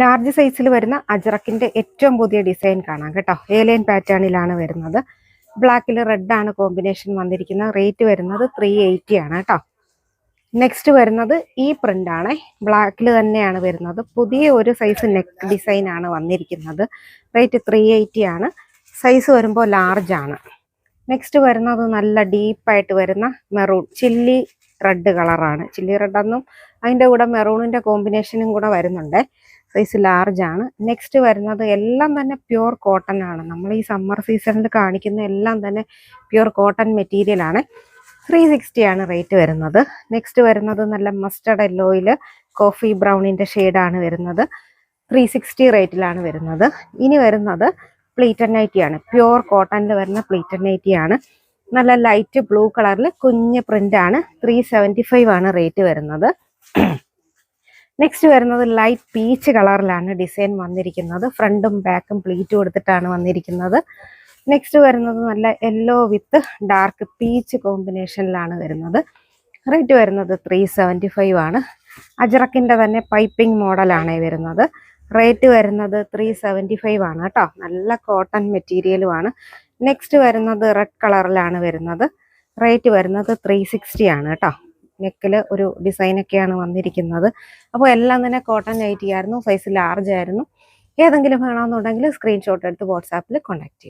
Large സൈസിൽ വരുന്ന അജ്രക്കിന്റെ ഏറ്റവും പുതിയ ഡിസൈൻ കാണാം കേട്ടോ. ഏലിയൻ പാറ്റേണിലാണ് വരുന്നത്. ബ്ലാക്കിൽ റെഡ് ആണ് കോമ്പിനേഷൻ വന്നിരിക്കുന്നത്. റേറ്റ് വരുന്നത് 380 ആണ് കേട്ടോ. നെക്സ്റ്റ് വരുന്നത് ഈ പ്രിന്റ് ആണ്. ബ്ലാക്കിൽ തന്നെയാണ് വരുന്നത്. പുതിയ ഒരു സൈസ് നെക്ക് ഡിസൈൻ ആണ് വന്നിരിക്കുന്നത്. റേറ്റ് 380 ആണ്. സൈസ് വരുമ്പോൾ ലാർജ് ആണ്. നെക്സ്റ്റ് വരുന്നത് നല്ല ഡീപ്പായിട്ട് വരുന്ന മെറൂൺ ചില്ലി റെഡ് കളറാണ്. ചില്ലി റെഡ് എന്നും അതിൻ്റെ കൂടെ മെറൂണിൻ്റെ കോമ്പിനേഷനും കൂടെ വരുന്നുണ്ട്. സൈസ് ലാർജ് ആണ്. നെക്സ്റ്റ് വരുന്നത് എല്ലാം തന്നെ പ്യുവർ കോട്ടൺ ആണ്. നമ്മൾ ഈ സമ്മർ സീസണിൽ കാണിക്കുന്ന എല്ലാം തന്നെ പ്യുവർ കോട്ടൺ മെറ്റീരിയൽ ആണ്. 360 ആണ് റേറ്റ് വരുന്നത്. നെക്സ്റ്റ് വരുന്നത് നല്ല മസ്റ്റർഡ് യെല്ലോയിൽ കോഫി ബ്രൗണിൻ്റെ ഷെയ്ഡാണ് വരുന്നത്. 360 റേറ്റിലാണ് വരുന്നത്. ഇനി വരുന്നത് പ്ലീറ്റഡ് നൈറ്റി ആണ്. പ്യുവർ കോട്ടണിൽ വരുന്ന പ്ലീറ്റഡ് നൈറ്റി ആണ്. നല്ല ലൈറ്റ് ബ്ലൂ കളറിൽ കുഞ്ഞ് പ്രിന്റ് ആണ്. 375 ആണ് റേറ്റ് വരുന്നത്. നെക്സ്റ്റ് വരുന്നത് ലൈറ്റ് പീച്ച് കളറിലാണ് ഡിസൈൻ വന്നിരിക്കുന്നത്. ഫ്രണ്ടും ബാക്കും പ്ലീറ്റ് കൊടുത്തിട്ടാണ് വന്നിരിക്കുന്നത്. നെക്സ്റ്റ് വരുന്നത് നല്ല യെല്ലോ വിത്ത് ഡാർക്ക് പീച്ച് കോമ്പിനേഷനിലാണ് വരുന്നത്. റേറ്റ് വരുന്നത് 375 ആണ്. അജ്രക്കിൻ്റെ തന്നെ പൈപ്പിംഗ് മോഡലാണ് വരുന്നത്. റേറ്റ് വരുന്നത് 375 ആണ് കേട്ടോ. നല്ല കോട്ടൺ മെറ്റീരിയലുമാണ്. നെക്സ്റ്റ് വരുന്നത് റെഡ് കളറിലാണ് വരുന്നത്. റേറ്റ് വരുന്നത് 360 ആണ് കേട്ടോ. നെക്കിൽ ഒരു ഡിസൈനൊക്കെയാണ് വന്നിരിക്കുന്നത്. അപ്പോൾ എല്ലാം തന്നെ കോട്ടൺ നൈറ്റി ആയിരുന്നു. സൈസ് ലാർജ് ആയിരുന്നു. ഏതെങ്കിലും വേണമെന്നുണ്ടെങ്കിൽ സ്ക്രീൻഷോട്ട് എടുത്ത് വാട്സാപ്പിൽ കോൺടാക്ട് ചെയ്യാം.